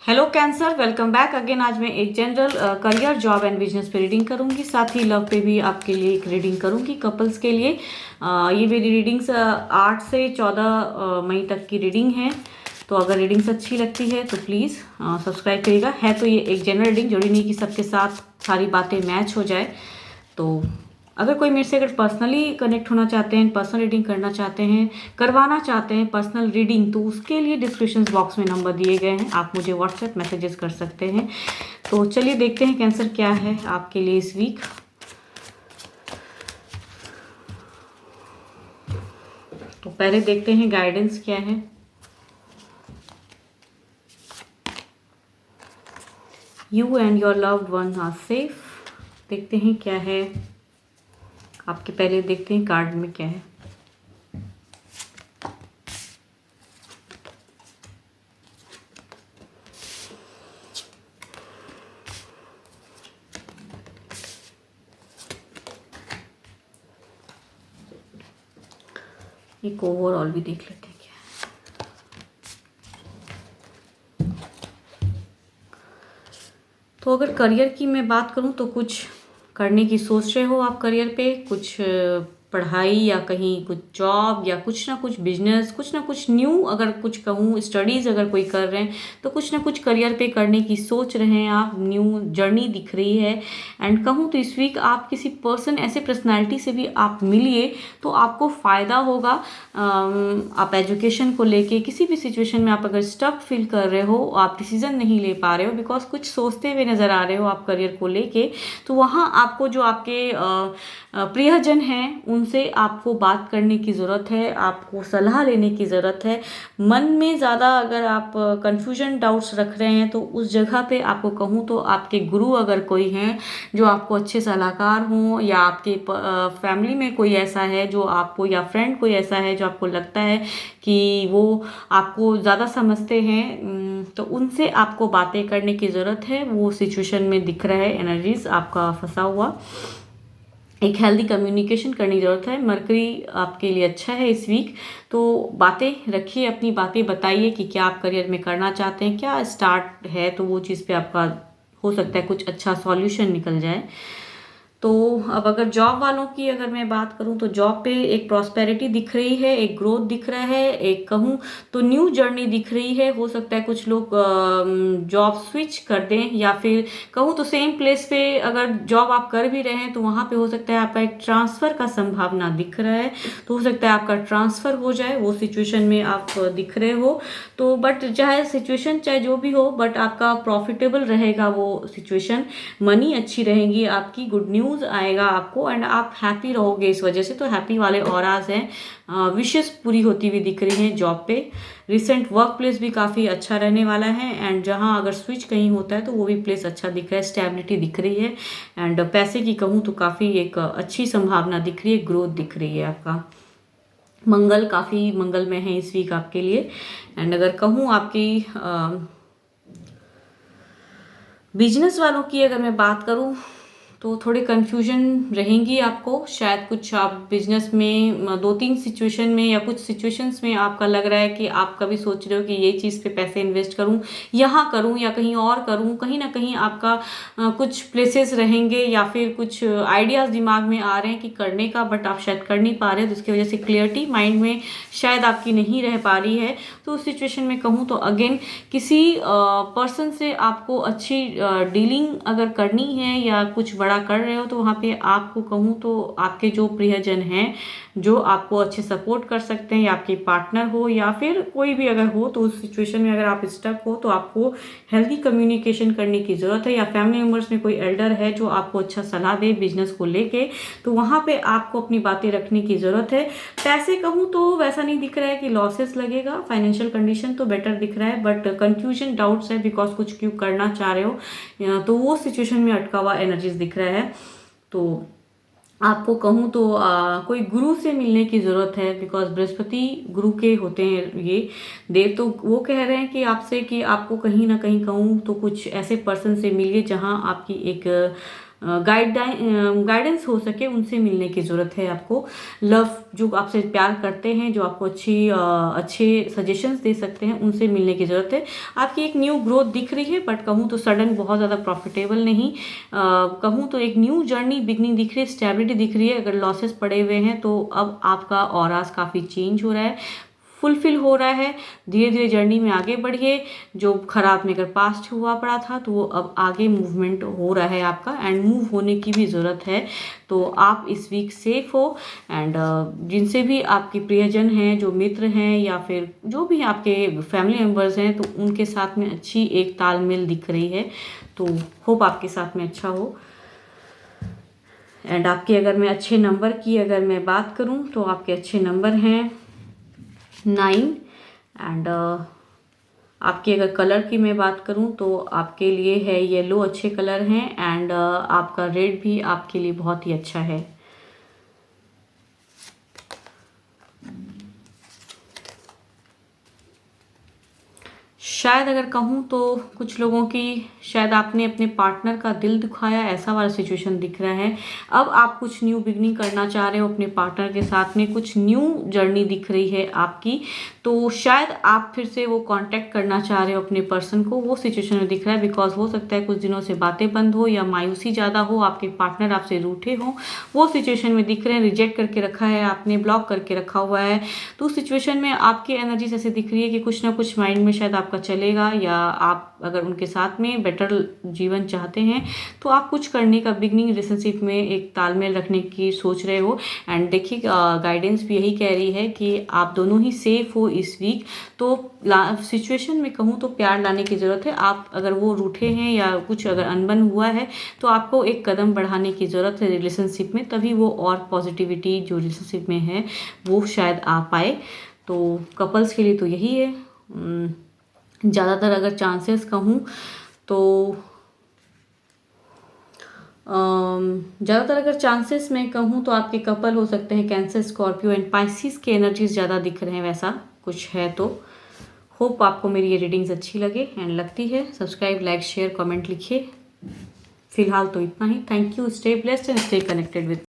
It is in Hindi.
Hello cancer, welcome back again. आज मैं एक general career, job and business पे रीडिंग करूंगी, साथ ही लव पे भी आपके लिए एक रीडिंग करूंगी कपल्स के लिए। ये मेरी रीडिंग्स 8 से 14 मई तक की रीडिंग है। तो अगर रीडिंग्स अच्छी लगती है तो प्लीज़ सब्सक्राइब करिएगा। है तो ये एक जनरल रीडिंग, जरूरी नहीं कि सबके साथ सारी बातें मैच हो जाए। तो अगर कोई मेरे से अगर पर्सनली कनेक्ट होना चाहते हैं, पर्सनल रीडिंग करना चाहते हैं, करवाना चाहते हैं पर्सनल रीडिंग, तो उसके लिए डिस्क्रिप्शन बॉक्स में नंबर दिए गए हैं, आप मुझे व्हाट्सएप मैसेजेस कर सकते हैं। तो चलिए देखते हैं कैंसर क्या है आपके लिए इस वीक। तो पहले देखते हैं गाइडेंस क्या है। You and your loved one are safe. देखते हैं क्या है आपके, पहले देखते हैं कार्ड में क्या है। एक ओवरऑल भी देख लेते हैं क्या है। तो अगर करियर की मैं बात करूं तो कुछ करने की सोच रहे हो आप करियर पे, कुछ पढ़ाई या कहीं कुछ जॉब या कुछ ना कुछ बिजनेस, कुछ ना कुछ न्यू, अगर कुछ कहूँ स्टडीज़ अगर कोई कर रहे हैं तो कुछ ना कुछ करियर पे करने की सोच रहे हैं आप, न्यू जर्नी दिख रही है। एंड कहूँ तो इस वीक आप किसी पर्सन, ऐसे पर्सनालिटी से भी आप मिलिए तो आपको फ़ायदा होगा। आप एजुकेशन को लेके किसी भी सिचुएशन में आप अगर स्टक फील कर रहे हो, आप डिसीजन नहीं ले पा रहे हो बिकॉज कुछ सोचते हुए नज़र आ रहे हो आप करियर को लेके, तो वहाँ आपको जो आपके प्रियजन हैं उनसे आपको बात करने की ज़रूरत है, आपको सलाह लेने की ज़रूरत है। मन में ज़्यादा अगर आप कंफ्यूजन, डाउट्स रख रहे हैं तो उस जगह पे आपको कहूँ तो आपके गुरु अगर कोई हैं जो आपको अच्छे सलाहकार हों, या आपके फैमिली में कोई ऐसा है जो आपको, या फ्रेंड कोई ऐसा है जो आपको लगता है कि वो आपको ज़्यादा समझते हैं, तो उनसे आपको बातें करने की ज़रूरत है। वो सिचुएशन में दिख रहा है एनर्जीज आपका फंसा हुआ, एक हेल्दी कम्युनिकेशन करने की ज़रूरत है। मरकरी आपके लिए अच्छा है इस वीक, तो बातें रखिए, अपनी बातें बताइए कि क्या आप करियर में करना चाहते हैं, क्या स्टार्ट है, तो वो चीज़ पे आपका हो सकता है कुछ अच्छा सॉल्यूशन निकल जाए। तो अब अगर जॉब वालों की अगर मैं बात करूं तो जॉब पे एक प्रॉस्पेरिटी दिख रही है, एक ग्रोथ दिख रहा है, एक कहूं तो न्यू जर्नी दिख रही है। हो सकता है कुछ लोग जॉब स्विच कर दें, या फिर कहूं तो सेम प्लेस पे अगर जॉब आप कर भी रहे हैं तो वहां पे हो सकता है आपका एक ट्रांसफ़र का संभावना दिख रहा है, तो हो सकता है आपका ट्रांसफ़र हो जाए, वो सिचुएशन में आप दिख रहे हो। तो बट चाहे सिचुएशन चाहे जो भी हो, बट आपका प्रॉफिटेबल रहेगा वो सिचुएशन, मनी अच्छी रहेगी आपकी, गुड न्यूज़ आएगा आपको, एंड आप हैप्पी रहोगे इस वजह से। तो हैप्पी वाले ऑराज हैं, विशेस पूरी होती हुई दिख रही हैं जॉब पे। रिसेंट वर्क प्लेस भी काफ़ी अच्छा रहने वाला है, एंड जहां अगर स्विच कहीं होता है तो वो भी प्लेस अच्छा दिख रहा है, स्टेबिलिटी दिख रही है। एंड पैसे की कहूँ तो काफ़ी एक अच्छी संभावना दिख रही है, ग्रोथ दिख रही है आपका। मंगल काफ़ी मंगलमय है इस वीक आपके लिए। एंड अगर कहूँ आपकी बिजनेस वालों की अगर मैं बात करूं तो थोड़े कन्फ्यूजन रहेंगी आपको, शायद कुछ आप बिजनेस में 2-3 सिचुएशन में या कुछ सिचुएशंस में आपका लग रहा है कि आप कभी सोच रहे हो कि ये चीज़ पे पैसे इन्वेस्ट करूं, यहाँ करूं या कहीं और करूं, कहीं ना कहीं आपका कुछ प्लेसेस रहेंगे या फिर कुछ आइडियाज़ दिमाग में आ रहे हैं कि करने का, बट आप शायद कर नहीं पा रहे हैं, तो उसकी वजह से क्लियरिटी माइंड में शायद आपकी नहीं रह पा रही है। तो उस सिचुएशन में कहूँ तो अगेन किसी पर्सन से आपको अच्छी डीलिंग अगर करनी है या कुछ बड़ा कर रहे हो, तो वहाँ पे आपको कहूँ तो आपके जो प्रियजन हैं जो आपको अच्छे सपोर्ट कर सकते हैं, या आपके पार्टनर हो या फिर कोई भी अगर हो, तो उस सिचुएशन में अगर आप स्टक हो तो आपको हेल्दी कम्युनिकेशन करने की ज़रूरत है, या फैमिली मेम्बर्स में कोई एल्डर है जो आपको अच्छा सलाह दे बिजनेस को लेके, तो वहाँ पे आपको अपनी बातें रखने की ज़रूरत है। पैसे कहूँ तो वैसा नहीं दिख रहा है कि लॉसेस लगेगा, फाइनेंशियल कंडीशन तो बेटर दिख रहा है, बट कंफ्यूजन, डाउट्स है बिकॉज कुछ क्यों करना चाह रहे हो, तो वो सिचुएशन में अटका हुआ एनर्जीज दिख रहा है। तो आपको कहूँ तो कोई गुरु से मिलने की ज़रूरत है, बिकॉज बृहस्पति गुरु के होते हैं ये देव, तो वो कह रहे हैं कि आपसे कि आपको कहीं ना कहीं कहूँ तो कुछ ऐसे पर्सन से मिलिए जहाँ आपकी एक गाइडेंस हो सके उनसे मिलने की ज़रूरत है आपको। लव जो आपसे प्यार करते हैं, जो आपको अच्छे सजेशंस दे सकते हैं, उनसे मिलने की ज़रूरत है। आपकी एक न्यू ग्रोथ दिख रही है, बट कहूँ तो सडन बहुत ज़्यादा प्रॉफिटेबल नहीं, कहूँ तो एक न्यू जर्नी बिगनिंग दिख रही है, स्टेबिलिटी दिख रही है। अगर लॉसेस पड़े हुए हैं तो अब आपका ऑरास काफ़ी चेंज हो रहा है, फुलफिल हो रहा है। धीरे धीरे जर्नी में आगे बढ़िए। जो खराब में अगर पास्ट हुआ पड़ा था तो वो अब आगे मूवमेंट हो रहा है आपका, एंड मूव होने की भी ज़रूरत है। तो आप इस वीक सेफ हो, एंड जिनसे भी आपके प्रियजन हैं, जो मित्र हैं या फिर जो भी आपके फैमिली मेम्बर्स हैं, तो उनके साथ में अच्छी एक तालमेल दिख रही है। तो होप आपके साथ में अच्छा हो। एंड आपके अगर मैं अच्छे नंबर की अगर मैं बात करूं तो आपके अच्छे नंबर हैं 9, एंड आपके अगर कलर की मैं बात करूं तो आपके लिए है येलो, अच्छे कलर हैं, एंड आपका रेड भी आपके लिए बहुत ही अच्छा है। शायद अगर कहूँ तो कुछ लोगों की शायद आपने अपने पार्टनर का दिल दुखाया, ऐसा वाला सिचुएशन दिख रहा है। अब आप कुछ न्यू बिगनिंग करना चाह रहे हो अपने पार्टनर के साथ में, कुछ न्यू जर्नी दिख रही है आपकी। तो शायद आप फिर से वो कांटेक्ट करना चाह रहे हो अपने पर्सन को, वो सिचुएशन में दिख रहा है। बिकॉज हो सकता है कुछ दिनों से बातें बंद हो या मायूसी ज़्यादा हो, आपके पार्टनर आपसे रूठे हो, वो सिचुएशन में दिख रहे हैं। रिजेक्ट करके रखा है आपने, ब्लॉक करके रखा हुआ है। तो उस सिचुएशन में आपकी एनर्जी ऐसे दिख रही है कि कुछ ना कुछ माइंड में शायद आपका चलेगा, या आप अगर उनके साथ में बेटर जीवन चाहते हैं तो आप कुछ करने का बिगनिंग रिलेशनशिप में एक तालमेल रखने की सोच रहे हो। एंड देखिए गाइडेंस भी यही कह रही है कि आप दोनों ही सेफ हो इस वीक। तो सिचुएशन में कहूँ तो प्यार लाने की ज़रूरत है। आप अगर वो रूठे हैं या कुछ अगर अनबन हुआ है तो आपको एक कदम बढ़ाने की ज़रूरत है रिलेशनशिप में, तभी वो और पॉजिटिविटी जो रिलेशनशिप में है वो शायद आ पाए। तो कपल्स के लिए तो यही है। ज़्यादातर अगर चांसेस कहूँ तो ज़्यादातर अगर चांसेस में कहूँ तो आपके कपल हो सकते हैं कैंसर, स्कॉर्पियो एंड पाइसिस के एनर्जीज ज़्यादा दिख रहे हैं, वैसा कुछ है। तो होप आपको मेरी ये रीडिंग्स अच्छी लगे, एंड लगती है सब्सक्राइब, लाइक, शेयर, कमेंट लिखिए। फिलहाल तो इतना ही। Thank you. Stay blessed and stay connected with